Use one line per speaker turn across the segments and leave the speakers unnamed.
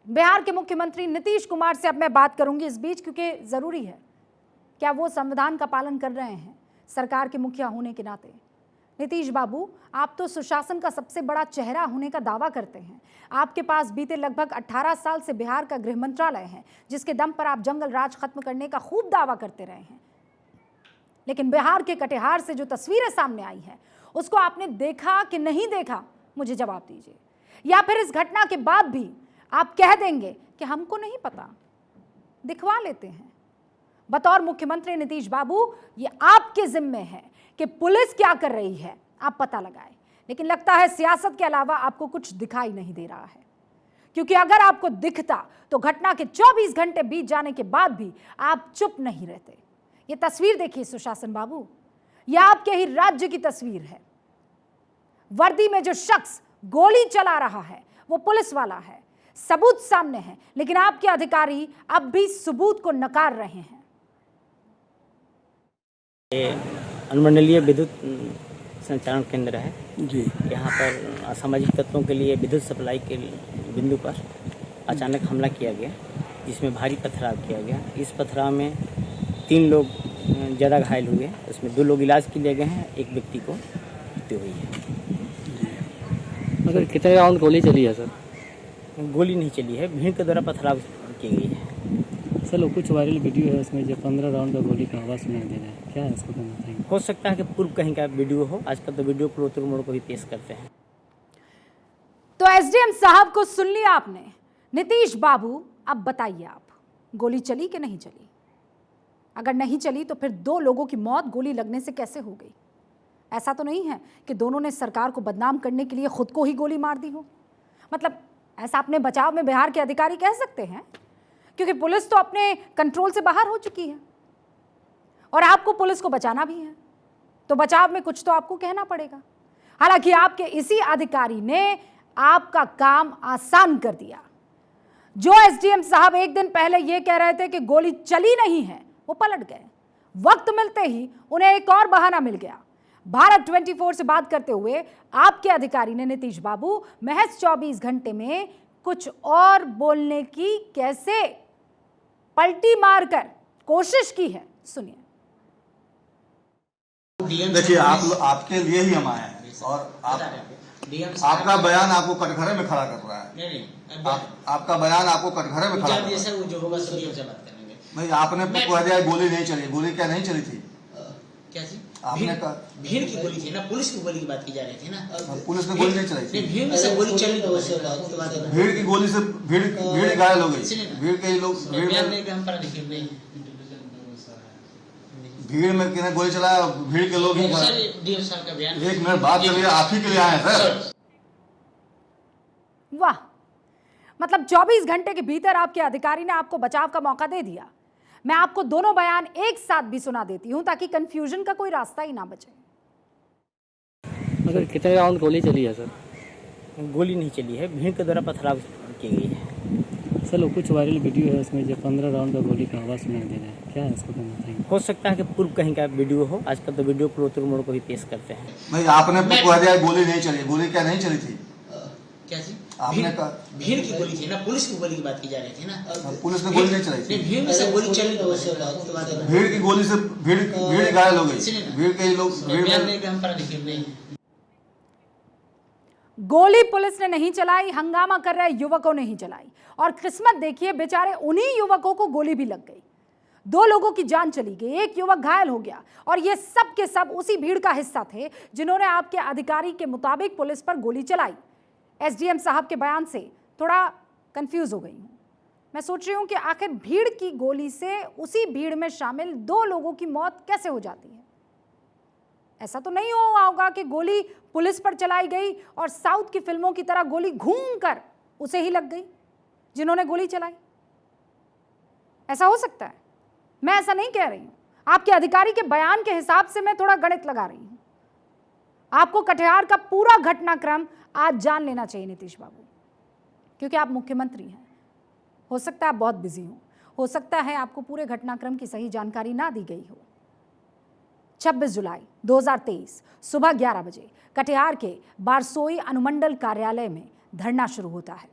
बिहार के मुख्यमंत्री नीतीश कुमार से अब मैं बात करूंगी इस बीच, क्योंकि ज़रूरी है। क्या वो संविधान का पालन कर रहे हैं सरकार के मुखिया होने के नाते? नीतीश बाबू, आप तो सुशासन का सबसे बड़ा चेहरा होने का दावा करते हैं। आपके पास बीते लगभग 18 साल से बिहार का गृह मंत्रालय है, जिसके दम पर आप जंगल राज खत्म करने का खूब दावा करते रहे हैं। लेकिन बिहार के कटिहार से जो तस्वीरें सामने आई हैं, उसको आपने देखा कि नहीं देखा? मुझे जवाब दीजिए। या फिर इस घटना के बाद भी आप कह देंगे कि हमको नहीं पता, दिखवा लेते हैं? बतौर मुख्यमंत्री नीतीश बाबू, ये आपके जिम्मे है कि पुलिस क्या कर रही है आप पता लगाएं। लेकिन लगता है सियासत के अलावा आपको कुछ दिखाई नहीं दे रहा है, क्योंकि अगर आपको दिखता तो घटना के 24 घंटे बीत जाने के बाद भी आप चुप नहीं रहते। ये तस्वीर देखिए सुशासन बाबू, यह आपके ही राज्य की तस्वीर है। वर्दी में जो शख्स गोली चला रहा है वो पुलिस वाला है, सबूत सामने है, लेकिन आपके अधिकारी अब भी सबूत को नकार रहे हैं।
ये अनुमंडलीय विद्युत संचारण केंद्र है
जी।
यहाँ पर असामाजिक तत्वों के लिए विद्युत सप्लाई के बिंदु पर अचानक हमला किया गया, जिसमें भारी पथराव किया गया। इस पथराव में 3 लोग ज़्यादा घायल हुए, उसमें 2 लोग इलाज के लिए गए हैं, एक व्यक्ति को मृत्यु हुई है।
सर, कितने राउंड गोली चली है? सर,
गोली नहीं चली है, भीड़ के द्वारा पथराव की गई है।
सर वो कुछ वायरल वीडियो है, उसमें जो 15 राउंड का गोली का आवाज़ सुनाई दे रहा है, क्या है इसको कहना चाहिए?
हो सकता है कि पूर्व कहीं का वीडियो हो, आजकल तो वीडियो प्रोतुर मोड़ को भी पेश करते हैं।
तो एसडीएम साहब को सुन लिया आपने। नीतीश बाबू, अब बताइए आप, गोली चली कि नहीं चली? अगर नहीं चली तो फिर 2 लोगों की मौत गोली लगने से कैसे हो गई? ऐसा तो नहीं है कि दोनों ने सरकार को बदनाम करने के लिए खुद को ही गोली मार दी हो? मतलब ऐसा अपने बचाव में बिहार के अधिकारी कह सकते हैं, क्योंकि पुलिस तो अपने कंट्रोल से बाहर हो चुकी है और आपको पुलिस को बचाना भी है, तो बचाव में कुछ तो आपको कहना पड़ेगा। हालांकि आपके इसी अधिकारी ने आपका काम आसान कर दिया। जो एसडीएम साहब एक दिन पहले यह कह रहे थे कि गोली चली नहीं है, वो पलट गए। वक्त मिलते ही उन्हें एक और बहाना मिल गया। भारत 24 से बात करते हुए आपके अधिकारी ने नीतीश बाबू महज 24 घंटे में कुछ और बोलने की कैसे पलटी मारकर कोशिश की है, सुनिए।
देखिए, आपके लिए ही हम आए हैं और आपका बयान आपको कटघरे में खड़ा कर रहा है। आपका बयान आपको कटघरे में खड़ा कर रहा है। नहीं, आपने कह दिया गोली नहीं चली। गोली क्या नहीं चली थी?
क्या जी?
आपने कहा
भीड़ की गोली थी ना, पुलिस की गोली की बात की जा रही थी ना।
पुलिस ने गोली नहीं चलाई थी।
भीड़ में से गोली चली,
भीड़ की गोली से भीड़ घायल हो गई। भीड़ के लोग भीड़ में किसने गोली चलाया? भीड़ के लोग ही। एक मिनट बात चलिए, आप ही के लिए आए हैं सर।
वाह, मतलब 24 घंटे के भीतर आपके अधिकारी ने आपको बचाव का मौका दे दिया। मैं आपको दोनों बयान एक साथ भी सुना देती हूं ताकि कंफ्यूजन का कोई रास्ता ही ना बचे।
सर, कितने राउंड गोली चली है? सर,
गोली नहीं चली है, भीड़ के द्वारा पथराव की गई है।
सर वो कुछ वायरल वीडियो है, उसमें जो 15 राउंड का गोली का आवाज़ सुनाई दे रहा है, क्या है इसको कहना चाहिए?
हो सकता है कि पूर्व कहीं का वीडियो हो, आजकल तो वीडियो प्रोतुर मोड़ को भी पेश करते हैं।
नहीं, आपने कह दिया गोली नहीं चली। गोली क्या नहीं चली थी?
क्या जी?
आपने कहा
भीड़ की गोली थी ना, पुलिस की गोली की बात की जा रही थी ना।
पुलिस ने गोली नहीं चलाई थी।
भीड़ में से गोली चली,
भीड़ की गोली से भीड़ घायल हो गई। भीड़ के लोग
गोली पुलिस ने नहीं चलाई, हंगामा कर रहे युवकों ने ही चलाई। और किस्मत देखिए, बेचारे उन्हीं युवकों को गोली भी लग गई। 2 लोगों की जान चली गई, एक युवक घायल हो गया। और ये सब के सब उसी भीड़ का हिस्सा थे जिन्होंने आपके अधिकारी के मुताबिक पुलिस पर गोली चलाई। एसडीएम साहब के बयान से थोड़ा कंफ्यूज हो गई हूं। मैं सोच रही हूं कि आखिर भीड़ की गोली से उसी भीड़ में शामिल 2 लोगों की मौत कैसे हो जाती है? ऐसा तो नहीं हुआ होगा कि गोली पुलिस पर चलाई गई और साउथ की फिल्मों की तरह गोली घूमकर उसे ही लग गई जिन्होंने गोली चलाई? ऐसा हो सकता है? मैं ऐसा नहीं कह रही हूं। आपके अधिकारी के बयान के हिसाब से मैं थोड़ा गणित लगा रही हूं। आपको कटिहार का पूरा घटनाक्रम आज जान लेना चाहिए नीतीश बाबू, क्योंकि आप मुख्यमंत्री हैं। हो सकता है आप बहुत बिजी हो सकता है आपको पूरे घटनाक्रम की सही जानकारी ना दी गई हो। 26 जुलाई 2023 सुबह 11 बजे कटिहार के बारसोई अनुमंडल कार्यालय में धरना शुरू होता है।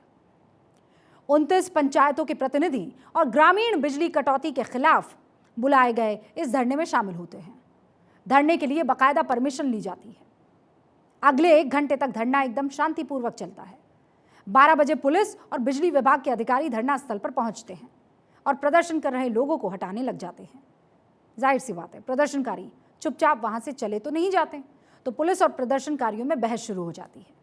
29 पंचायतों के प्रतिनिधि और ग्रामीण बिजली कटौती के खिलाफ बुलाए गए इस धरने में शामिल होते हैं। धरने के लिए बाकायदा परमिशन ली जाती है। अगले 1 घंटे तक धरना एकदम शांतिपूर्वक चलता है। 12 बजे पुलिस और बिजली विभाग के अधिकारी धरना स्थल पर पहुंचते हैं और प्रदर्शन कर रहे लोगों को हटाने लग जाते हैं। जाहिर सी बात है, प्रदर्शनकारी चुपचाप वहां से चले तो नहीं जाते, तो पुलिस और प्रदर्शनकारियों में बहस शुरू हो जाती है।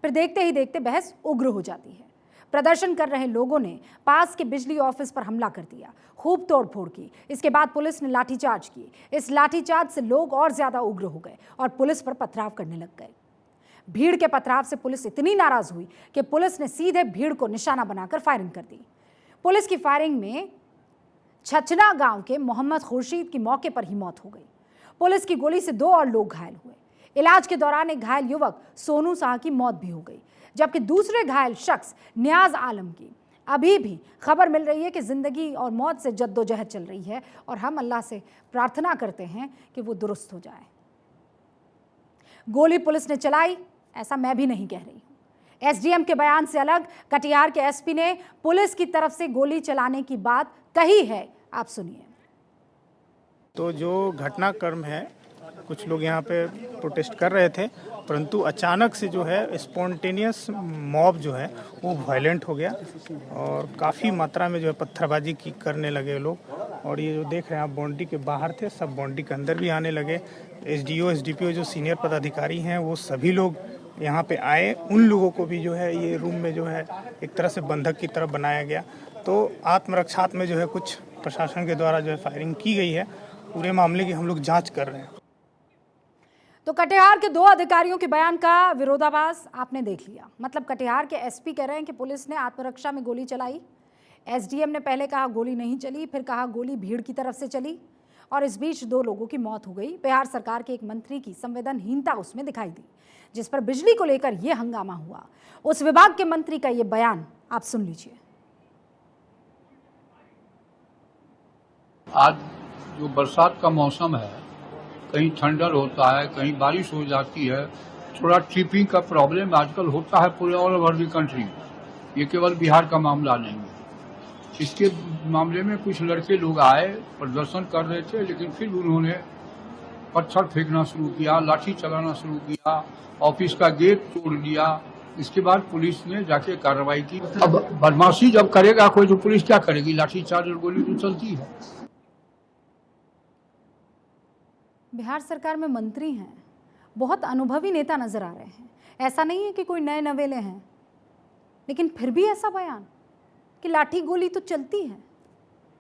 फिर देखते ही देखते बहस उग्र हो जाती है। प्रदर्शन कर रहे लोगों ने पास के बिजली ऑफिस पर हमला कर दिया, खूब तोड़फोड़ की। इसके बाद पुलिस ने लाठीचार्ज की। इस लाठीचार्ज से लोग और ज्यादा उग्र हो गए और पुलिस पर पथराव करने लग गए। भीड़ के पथराव से पुलिस इतनी नाराज हुई कि पुलिस ने सीधे भीड़ को निशाना बनाकर फायरिंग कर दी। पुलिस की फायरिंग में छछना गांव के मोहम्मद खुर्शीद की मौके पर ही मौत हो गई। पुलिस की गोली से 2 और लोग घायल हुए। इलाज के दौरान एक घायल युवक सोनू शाह की मौत भी हो गई, जबकि दूसरे घायल शख्स नियाज आलम की अभी भी खबर मिल रही है कि जिंदगी और मौत से जद्दोजहद चल रही है और हम अल्लाह से प्रार्थना करते हैं कि वो दुरुस्त हो जाए। गोली पुलिस ने चलाई, ऐसा मैं भी नहीं कह रही हूं। एसडीएम के बयान से अलग कटिहार के एसपी ने पुलिस की तरफ से गोली चलाने की बात कही है, आप सुनिए।
तो जो घटनाक्रम है, कुछ लोग यहाँ पे प्रोटेस्ट कर रहे थे, परंतु अचानक से जो है स्पॉन्टेनियस मॉब जो है वो वायलेंट हो गया और काफ़ी मात्रा में जो है पत्थरबाजी की करने लगे लोग। और ये जो देख रहे हैं आप, बाउंड्री के बाहर थे, सब बाउंड्री के अंदर भी आने लगे। एसडीओ एसडीपीओ जो सीनियर पदाधिकारी हैं वो सभी लोग यहाँ पे आए। उन लोगों को भी जो है ये रूम में जो है एक तरह से बंधक की तरह बनाया गया। तो आत्मरक्षात्मक में जो है कुछ प्रशासन के द्वारा जो है फायरिंग की गई है। पूरे मामले की हम लोग जांच कर रहे हैं।
तो कटिहार के 2 अधिकारियों के बयान का विरोधाभास आपने देख लिया। मतलब कटिहार के एसपी कह रहे हैं कि पुलिस ने आत्मरक्षा में गोली चलाई। एसडीएम ने पहले कहा गोली नहीं चली, फिर कहा गोली भीड़ की तरफ से चली और इस बीच 2 लोगों की मौत हो गई। बिहार सरकार के एक मंत्री की संवेदनहीनता उसमें दिखाई दी, जिस पर बिजली को लेकर यह हंगामा हुआ। उस विभाग के मंत्री का यह बयान आप सुन लीजिए।
आज जो बरसात का मौसम है, कहीं ठंडर होता है, कहीं बारिश हो जाती है, थोड़ा ट्रिपिंग का प्रॉब्लम आजकल होता है पूरे ऑल ओवर द कंट्री। ये केवल बिहार का मामला नहीं है। इसके मामले में कुछ लड़के लोग आए, प्रदर्शन कर रहे थे, लेकिन फिर उन्होंने पत्थर फेंकना शुरू किया, लाठी चलाना शुरू किया, ऑफिस का गेट तोड़ दिया। इसके बाद पुलिस ने जाके कार्रवाई की। अब बदमाशी जब करेगा कोई तो पुलिस क्या करेगी? लाठीचार्ज और गोली तो चलती है।
बिहार सरकार में मंत्री हैं, बहुत अनुभवी नेता नजर आ रहे हैं। ऐसा नहीं है कि कोई नए नवेले हैं, लेकिन फिर भी ऐसा बयान कि लाठी गोली तो चलती है।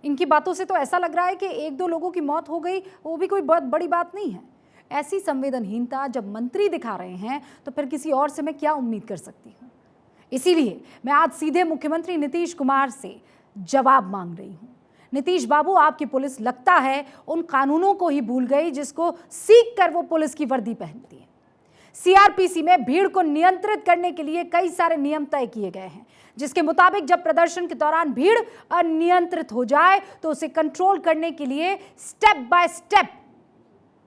इनकी बातों से तो ऐसा लग रहा है कि 1-2 लोगों की मौत हो गई, वो भी कोई बहुत बड़ी बात नहीं है। ऐसी संवेदनहीनता जब मंत्री दिखा रहे हैं तो फिर किसी और से मैं क्या उम्मीद कर सकती हूँ। इसीलिए मैं आज सीधे मुख्यमंत्री नीतीश कुमार से जवाब मांग रही हूँ। नीतीश बाबू, आपकी पुलिस लगता है उन कानूनों को ही भूल गई जिसको सीख कर वो पुलिस की वर्दी पहनती है। सीआरपीसी में भीड़ को नियंत्रित करने के लिए कई सारे नियम तय किए गए हैं, जिसके मुताबिक जब प्रदर्शन के दौरान भीड़ अनियंत्रित हो जाए तो उसे कंट्रोल करने के लिए स्टेप बाय स्टेप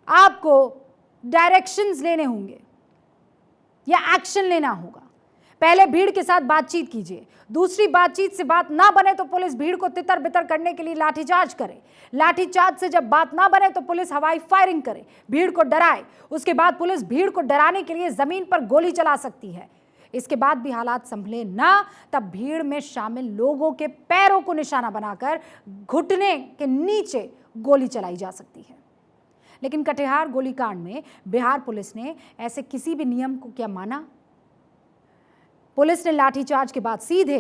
आपको डायरेक्शंस लेने होंगे या एक्शन लेना होगा। पहले भीड़ के साथ बातचीत कीजिए, दूसरी बातचीत से बात ना बने तो पुलिस भीड़ को तितर बितर करने के लिए लाठीचार्ज करे। लाठीचार्ज से जब बात ना बने तो पुलिस हवाई फायरिंग करे, भीड़ को डराए। उसके बाद पुलिस भीड़ को डराने के लिए जमीन पर गोली चला सकती है। इसके बाद भी हालात संभले ना, तब भीड़ में शामिल लोगों के पैरों को निशाना बनाकर घुटने के नीचे गोली चलाई जा सकती है। लेकिन कटिहार गोलीकांड में बिहार पुलिस ने ऐसे किसी भी नियम को क्या माना? पुलिस ने लाठीचार्ज के बाद सीधे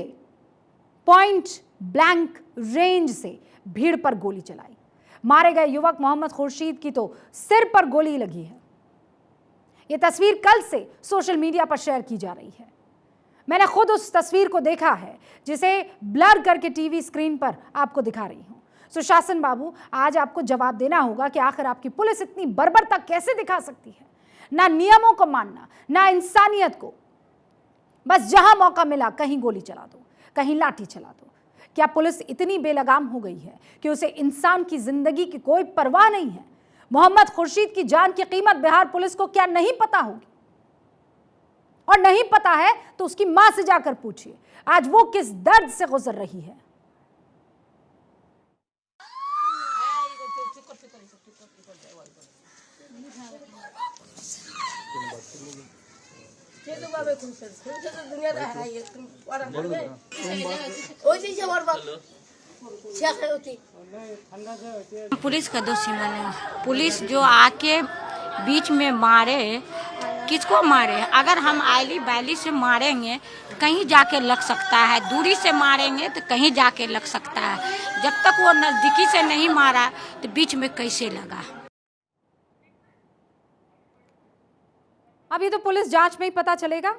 पॉइंट ब्लैंक रेंज से भीड़ पर गोली चलाई। मारे गए युवक मोहम्मद खुर्शीद की तो सिर पर गोली लगी है। यह तस्वीर कल से सोशल मीडिया पर शेयर की जा रही है। मैंने खुद उस तस्वीर को देखा है, जिसे ब्लर करके टीवी स्क्रीन पर आपको दिखा रही हूं। सुशासन बाबू, आज आपको जवाब देना होगा कि आखिर आपकी पुलिस इतनी बर्बरता कैसे दिखा सकती है? ना नियमों को मानना, ना इंसानियत को, बस जहां मौका मिला कहीं गोली चला दो, कहीं लाठी चला दो। क्या पुलिस इतनी बेलगाम हो गई है कि उसे इंसान की जिंदगी की कोई परवाह नहीं है? मोहम्मद खुर्शीद की जान की कीमत बिहार पुलिस को क्या नहीं पता होगी? और नहीं पता है तो उसकी मां से जाकर पूछिए आज वो किस दर्द से गुजर रही है।
पुलिस का दोषी माने, पुलिस जो आके बीच में मारे, किसको मारे? अगर हम आयली बैली से मारेंगे कहीं जाके लग सकता है, दूरी से मारेंगे तो कहीं जाके लग सकता है। जब तक वो नजदीकी से नहीं मारा तो बीच में कैसे लगा?
अब ये तो पुलिस जांच में ही पता चलेगा,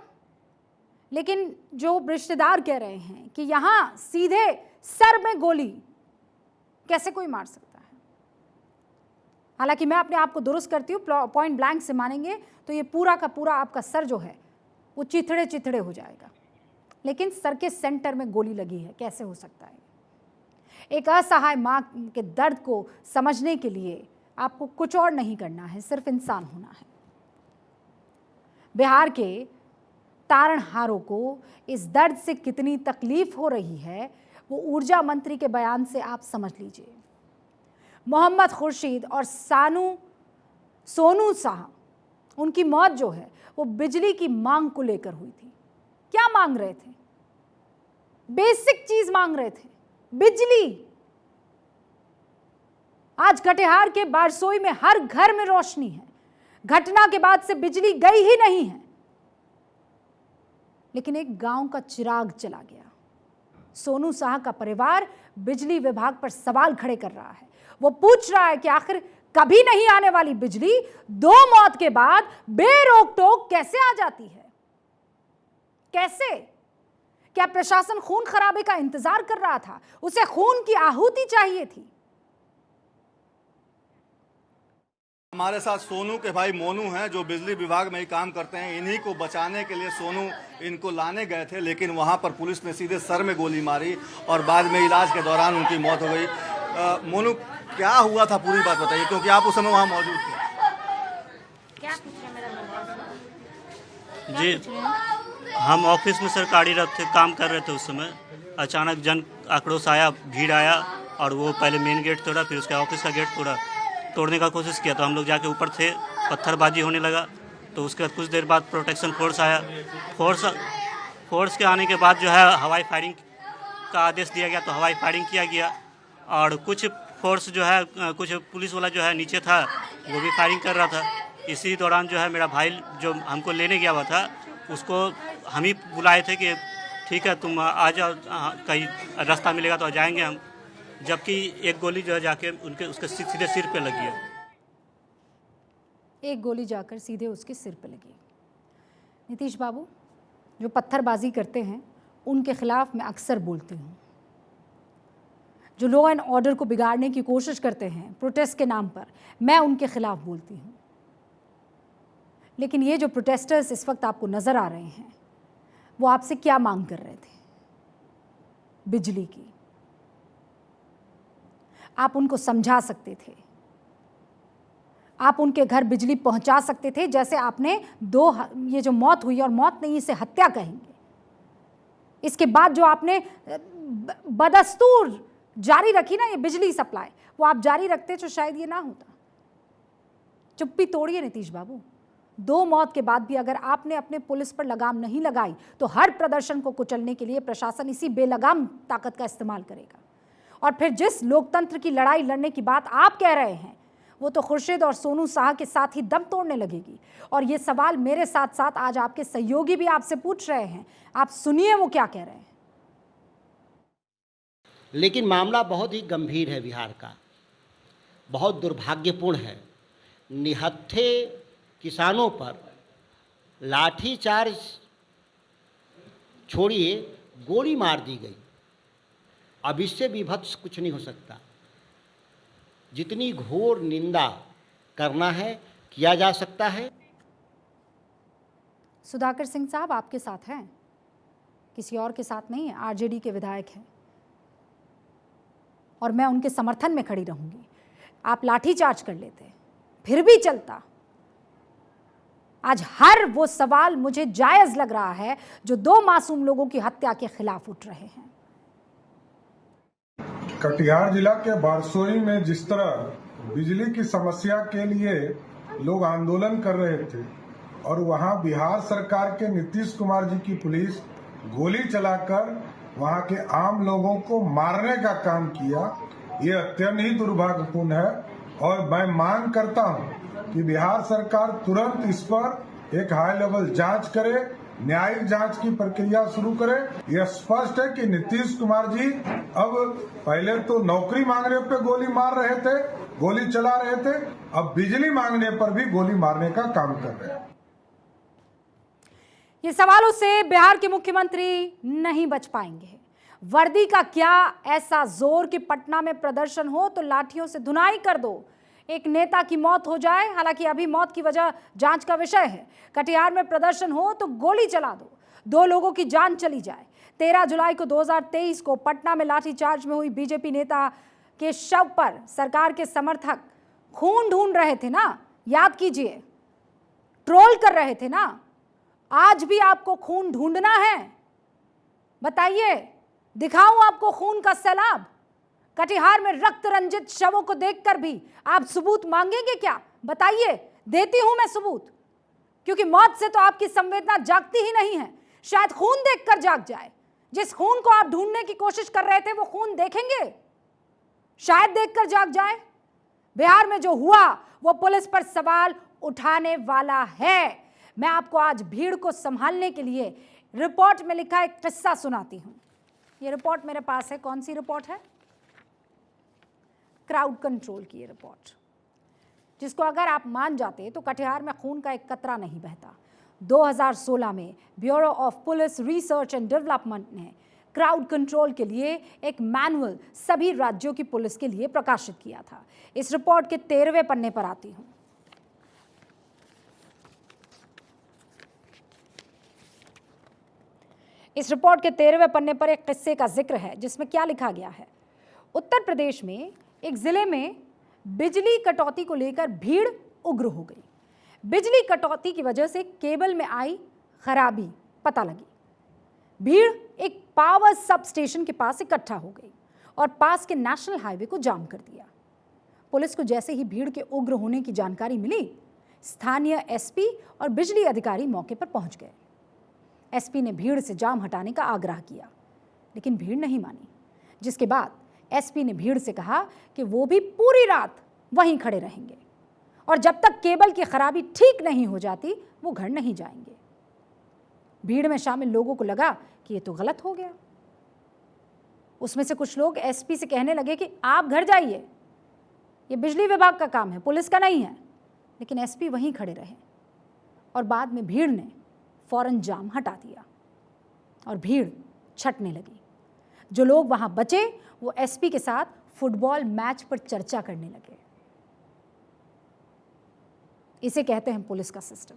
लेकिन जो रिश्तेदार कह रहे हैं कि यहां सीधे सर में गोली कैसे कोई मार सकता है। हालांकि मैं अपने आप को दुरुस्त करती हूँ, पॉइंट ब्लैंक से मानेंगे तो ये पूरा का पूरा आपका सर जो है वो चिथड़े चिथड़े हो जाएगा, लेकिन सर के सेंटर में गोली लगी है, कैसे हो सकता है? एक असहाय माँ के दर्द को समझने के लिए आपको कुछ और नहीं करना है, सिर्फ इंसान होना है। बिहार के तारणहारों को इस दर्द से कितनी तकलीफ हो रही है वो ऊर्जा मंत्री के बयान से आप समझ लीजिए। मोहम्मद खुर्शीद और सोनू शाह, उनकी मौत जो है वो बिजली की मांग को लेकर हुई थी। क्या मांग रहे थे? बेसिक चीज मांग रहे थे, बिजली। आज कटिहार के बारसोई में हर घर में रोशनी है, घटना के बाद से बिजली गई ही नहीं है, लेकिन एक गांव का चिराग चला गया। सोनू शाह का परिवार बिजली विभाग पर सवाल खड़े कर रहा है। वो पूछ रहा है कि आखिर कभी नहीं आने वाली बिजली 2 मौत के बाद बेरोक टोक कैसे आ जाती है? कैसे? क्या प्रशासन खून खराबे का इंतजार कर रहा था? उसे खून की आहुति चाहिए थी।
हमारे साथ सोनू के भाई मोनू हैं जो बिजली विभाग में ही काम करते हैं। इन्हीं को बचाने के लिए सोनू इनको लाने गए थे, लेकिन वहां पर पुलिस ने सीधे सर में गोली मारी और बाद में इलाज के दौरान उनकी मौत हो गई। मोनू, क्या हुआ था, पूरी बात बताइए, क्योंकि आप उस समय वहां मौजूद थे।
क्या पूछ रहे मेरा
जी, हम ऑफिस में सरकारी थे, काम कर रहे थे। उस समय अचानक जन आक्रोश आया, भीड़ आया और वो पहले मेन गेट तोड़ा, फिर उसके ऑफिस का गेट तोड़ने का कोशिश किया। तो हम लोग जाके ऊपर थे, पत्थरबाजी होने लगा। तो उसके बाद कुछ देर बाद प्रोटेक्शन फोर्स आया। फोर्स के आने के बाद जो है हवाई फायरिंग का आदेश दिया गया, तो हवाई फायरिंग किया गया। और कुछ फोर्स जो है, कुछ पुलिस वाला जो है नीचे था, वो भी फायरिंग कर रहा था। इसी दौरान जो है मेरा भाई जो हमको लेने गया हुआ था, उसको हम ही बुलाए थे कि ठीक है तुम आ जाओ, कहीं रास्ता मिलेगा तो आ जाएंगे हम। जबकि एक गोली जो है जाके उसके सीधे सिर पे लगी है।
एक गोली जाकर सीधे उसके सिर पे लगी। नीतीश बाबू, जो पत्थरबाजी करते हैं उनके खिलाफ मैं अक्सर बोलती हूँ। जो लॉ एंड ऑर्डर को बिगाड़ने की कोशिश करते हैं प्रोटेस्ट के नाम पर, मैं उनके खिलाफ बोलती हूँ। लेकिन ये जो प्रोटेस्टर्स इस वक्त आपको नज़र आ रहे हैं, वो आपसे क्या मांग कर रहे थे? बिजली की। आप उनको समझा सकते थे, आप उनके घर बिजली पहुंचा सकते थे, जैसे आपने ये जो मौत हुई, और मौत नहीं इसे हत्या कहेंगे, इसके बाद जो आपने बदस्तूर जारी रखी ना ये बिजली सप्लाई, वो आप जारी रखते तो शायद ये ना होता। चुप्पी तोड़िए नीतीश बाबू। 2 मौत के बाद भी अगर आपने अपने पुलिस पर लगाम नहीं लगाई तो हर प्रदर्शन को कुचलने के लिए प्रशासन इसी बेलगाम ताकत का इस्तेमाल करेगा। और फिर जिस लोकतंत्र की लड़ाई लड़ने की बात आप कह रहे हैं, वो तो खुर्शीद और सोनू शाह के साथ ही दम तोड़ने लगेगी। और ये सवाल मेरे साथ साथ आज आपके सहयोगी भी आपसे पूछ रहे हैं, आप सुनिए वो क्या कह रहे हैं।
लेकिन मामला बहुत ही गंभीर है, बिहार का बहुत दुर्भाग्यपूर्ण है। निहत्थे किसानों पर लाठीचार्ज छोड़िए, गोली मार दी गई। अब इससे विभत्स कुछ नहीं हो सकता। जितनी घोर निंदा करना है किया जा सकता है।
सुधाकर सिंह साहब आपके साथ हैं, किसी और के साथ नहीं है, आरजेडी के विधायक हैं और मैं उनके समर्थन में खड़ी रहूंगी। आप लाठीचार्ज कर लेते फिर भी चलता, आज हर वो सवाल मुझे जायज लग रहा है जो 2 मासूम लोगों की हत्या के खिलाफ उठ रहे हैं।
कटिहार जिला के बारसोई में जिस तरह बिजली की समस्या के लिए लोग आंदोलन कर रहे थे और वहां बिहार सरकार के नीतीश कुमार जी की पुलिस गोली चलाकर वहां के आम लोगों को मारने का काम किया, ये अत्यंत ही दुर्भाग्यपूर्ण है। और मैं मांग करता हूं कि बिहार सरकार तुरंत इस पर एक हाई लेवल जांच करे, न्यायिक जांच की प्रक्रिया शुरू करे। यह स्पष्ट है कि नीतीश कुमार जी अब पहले तो नौकरी मांगने पे गोली मार रहे थे, गोली चला रहे थे, अब बिजली मांगने पर भी गोली मारने का काम कर रहे हैं।
ये सवालों से बिहार के मुख्यमंत्री नहीं बच पाएंगे। वर्दी का क्या ऐसा जोर कि पटना में प्रदर्शन हो तो लाठियों से धुनाई कर दो, एक नेता की मौत हो जाए, हालांकि अभी मौत की वजह जांच का विषय है। कटिहार में प्रदर्शन हो तो गोली चला दो, 2 लोगों की जान चली जाए। 13 जुलाई को 2023 को पटना में लाठीचार्ज में हुई बीजेपी नेता के शव पर सरकार के समर्थक खून ढूंढ रहे थे ना, याद कीजिए, ट्रोल कर रहे थे ना। आज भी आपको खून ढूंढना है? बताइए, दिखाऊं आपको खून का सैलाब? कटिहार में रक्त रंजित शवों को देखकर भी आप सबूत मांगेंगे क्या? बताइए, देती हूं मैं सबूत, क्योंकि मौत से तो आपकी संवेदना जागती ही नहीं है। शायद खून देखकर जाग जाए। जिस खून को आप ढूंढने की कोशिश कर रहे थे वो खून देखेंगे, शायद देखकर जाग जाए। बिहार में जो हुआ वो पुलिस पर सवाल उठाने वाला है। मैं आपको आज भीड़ को संभालने के लिए रिपोर्ट में लिखा एक किस्सा सुनाती हूं। ये रिपोर्ट मेरे पास है। कौन सी रिपोर्ट है? क्राउड कंट्रोल की ये रिपोर्ट, जिसको अगर आप मान जाते तो कटिहार में खून का एक कतरा नहीं बहता। 2016 में bureau of police research and development ने क्राउड कंट्रोल के लिए एक मैनुअल सभी राज्यों की पुलिस के लिए प्रकाशित किया था। इस रिपोर्ट के 13वें पन्ने पर आती हूं। इस रिपोर्ट के 13वें पन्ने पर एक किस्से का जिक्र है, जिसमें क्या लिखा गया है। उत्तर प्रदेश में एक जिले में बिजली कटौती को लेकर भीड़ उग्र हो गई। बिजली कटौती की वजह से केबल में आई खराबी पता लगी। भीड़ एक पावर सब स्टेशन के पास इकट्ठा हो गई और पास के नेशनल हाईवे को जाम कर दिया। पुलिस को जैसे ही भीड़ के उग्र होने की जानकारी मिली, स्थानीय एसपी और बिजली अधिकारी मौके पर पहुंच गए। एसपी ने भीड़ से जाम हटाने का आग्रह किया, लेकिन भीड़ नहीं मानी, जिसके बाद एसपी ने भीड़ से कहा कि वो भी पूरी रात वहीं खड़े रहेंगे और जब तक केबल की खराबी ठीक नहीं हो जाती वो घर नहीं जाएंगे। भीड़ में शामिल लोगों को लगा कि ये तो गलत हो गया। उसमें से कुछ लोग एसपी से कहने लगे कि आप घर जाइए, ये बिजली विभाग का काम है, पुलिस का नहीं है। लेकिन एसपी वहीं खड़े रहे और बाद में भीड़ ने फौरन जाम हटा दिया और भीड़ छटने लगी। जो लोग वहां बचे वो एसपी के साथ फुटबॉल मैच पर चर्चा करने लगे। इसे कहते हैं पुलिस का सिस्टम।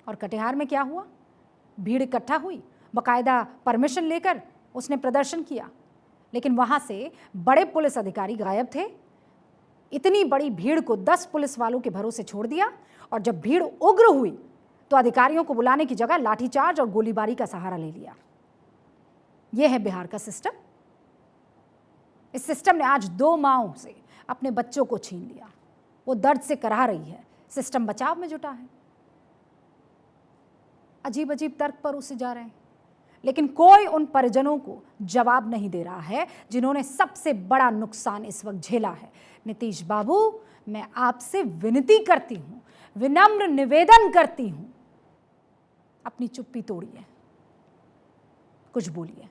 और कटिहार में क्या हुआ? भीड़ इकट्ठा हुई, बकायदा परमिशन लेकर उसने प्रदर्शन किया, लेकिन वहां से बड़े पुलिस अधिकारी गायब थे। इतनी बड़ी भीड़ को 10 पुलिस वालों के भरोसे छोड़ दिया और जब भीड़ उग्र हुई तो अधिकारियों को बुलाने की जगह लाठीचार्ज और गोलीबारी का सहारा ले लिया। यह है बिहार का सिस्टम। इस सिस्टम ने आज 2 माओं से अपने बच्चों को छीन लिया। वो दर्द से कराह रही है, सिस्टम बचाव में जुटा है। अजीब अजीब तर्क पर उसे जा रहे हैं, लेकिन कोई उन परिजनों को जवाब नहीं दे रहा है जिन्होंने सबसे बड़ा नुकसान इस वक्त झेला है। नीतीश बाबू, मैं आपसे विनती करती हूं, विनम्र निवेदन करती हूं, अपनी चुप्पी तोड़िए, कुछ बोलिए।